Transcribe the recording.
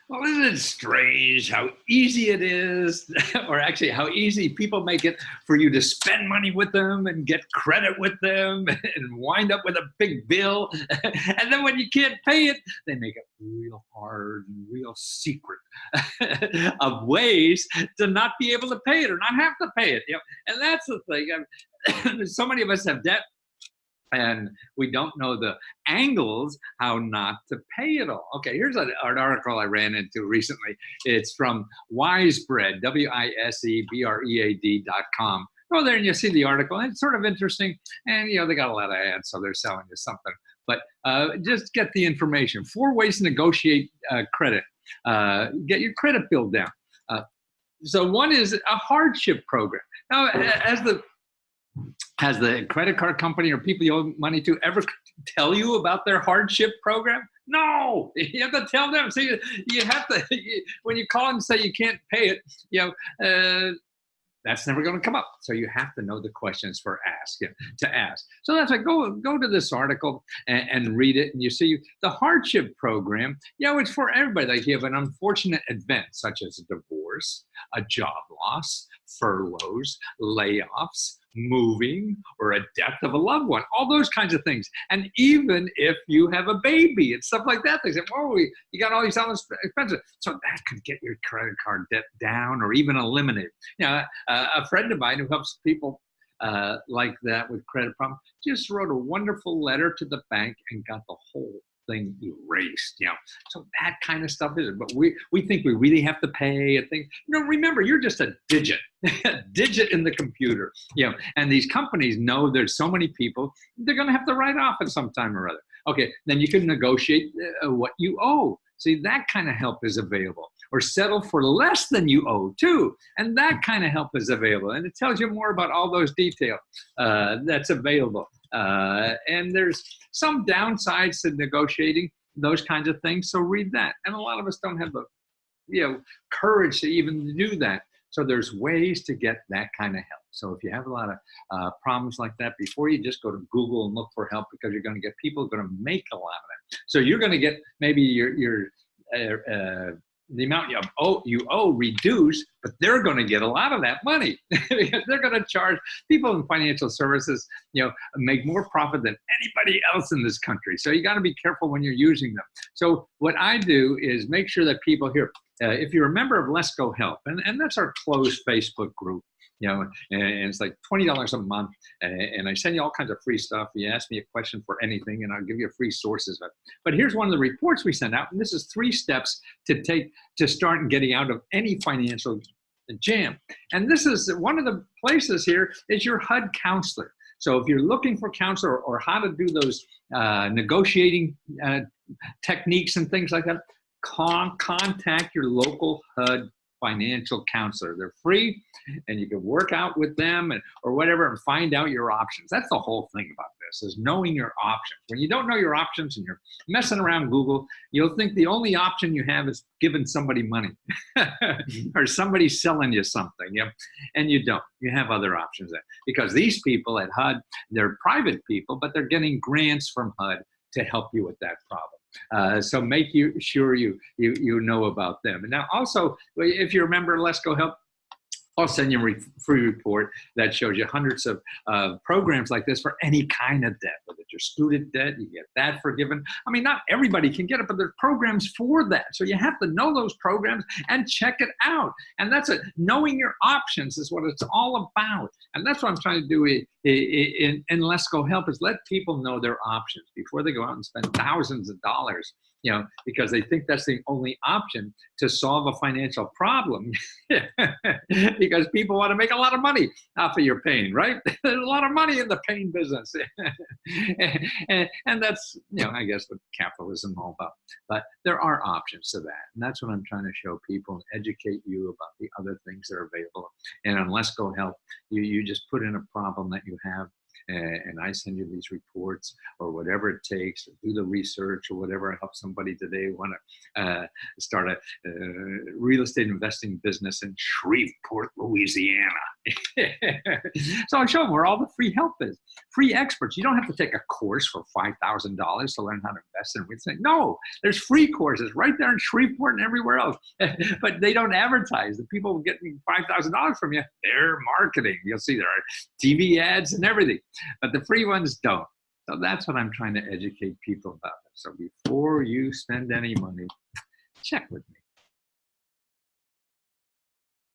Well, isn't it strange how easy it is, or actually how easy people make it for you to spend money with them and get credit with them and wind up with a big bill? And then when you can't pay it, they make it real hard and real secret of ways to not be able to pay it or not have to pay it. And that's the thing. So many of us have debt and we don't know the angles how not to pay it all. Okay, here's an article I ran into recently. It's from Wisebread, WISEBREAD.com. Go there and you see the article. And it's sort of interesting. And, they got a lot of ads, so they're selling you something. But just get the information. 4 ways to negotiate credit. Get your credit bill down. So one is a hardship program. Now, has the credit card company or people you owe money to ever tell you about their hardship program? No, you have to tell them. So you have to, when you call and say you can't pay it, that's never going to come up. So you have to know the questions to ask. So that's like, go to this article and read it. And you see the hardship program, it's for everybody. Like you have an unfortunate event, such as a divorce, a job loss, furloughs, layoffs, moving, or a death of a loved one, all those kinds of things. And even if you have a baby and stuff like that, they say, "Whoa, you got all these expenses." So that could get your credit card debt down or even eliminated. A friend of mine who helps people like that with credit problems just wrote a wonderful letter to the bank and got the whole thing erased. So that kind of stuff is it. But we think we really have to pay a thing. Remember, you're just a digit, in the computer. And these companies know there's so many people, they're going to have to write off at some time or other. Okay, then you can negotiate what you owe. See, that kind of help is available. Or settle for less than you owe too. And that kind of help is available. And it tells you more about all those details that's available. And there's some downsides to negotiating those kinds of things. So read that. And a lot of us don't have the courage to even do that. So there's ways to get that kind of help. So if you have a lot of problems like that, before you just go to Google and look for help, because you're going to get people going to make a lot of that. So you're going to get maybe your the amount you owe reduced, but they're going to get a lot of that money because they're going to charge. People in financial services, make more profit than anybody else in this country. So you got to be careful when you're using them. So what I do is make sure that people here, if you're a member of Lesko Help, and that's our closed Facebook group, and it's like $20 a month, and I send you all kinds of free stuff. You ask me a question for anything, and I'll give you free sources. But here's one of the reports we send out, and this is 3 steps to take to start getting out of any financial jam. And this is one of the places here is your HUD counselor. So if you're looking for counselor or how to do those negotiating techniques and things like that, contact your local HUD financial counselor. They're free, and you can work out with them or whatever and find out your options. That's the whole thing about this, is knowing your options. When you don't know your options and you're messing around Google, you'll think the only option you have is giving somebody money or somebody selling you something, and you don't. You have other options there. Because these people at HUD, they're private people, but they're getting grants from HUD to help you with that problem. So make sure you know about them. And now also, if you remember Lesko Help, I'll send you a free report that shows you hundreds of programs like this for any kind of debt. Whether it's your student debt, you get that forgiven. I mean, not everybody can get it, but there are programs for that. So you have to know those programs and check it out. And that's it. Knowing your options is what it's all about. And that's what I'm trying to do in Lesko Help, is let people know their options before they go out and spend thousands of dollars, because they think that's the only option to solve a financial problem. Because people want to make a lot of money off of your pain, right? There's a lot of money in the pain business. and that's, I guess what capitalism is all about. But there are options to that. And that's what I'm trying to show people and educate you about the other things that are available. And on Lesko Help, you just put in a problem that you have, and I send you these reports or whatever it takes, or do the research or whatever. I help somebody today want to start a real estate investing business in Shreveport, Louisiana. So I show them where all the free help is, free experts. You don't have to take a course for $5,000 to learn how to invest in real estate. No, there's free courses right there in Shreveport and everywhere else. But they don't advertise. The people getting $5,000 from you, they're marketing. You'll see there are TV ads and everything, but the free ones don't. So that's what I'm trying to educate people about. So before you spend any money, check with me.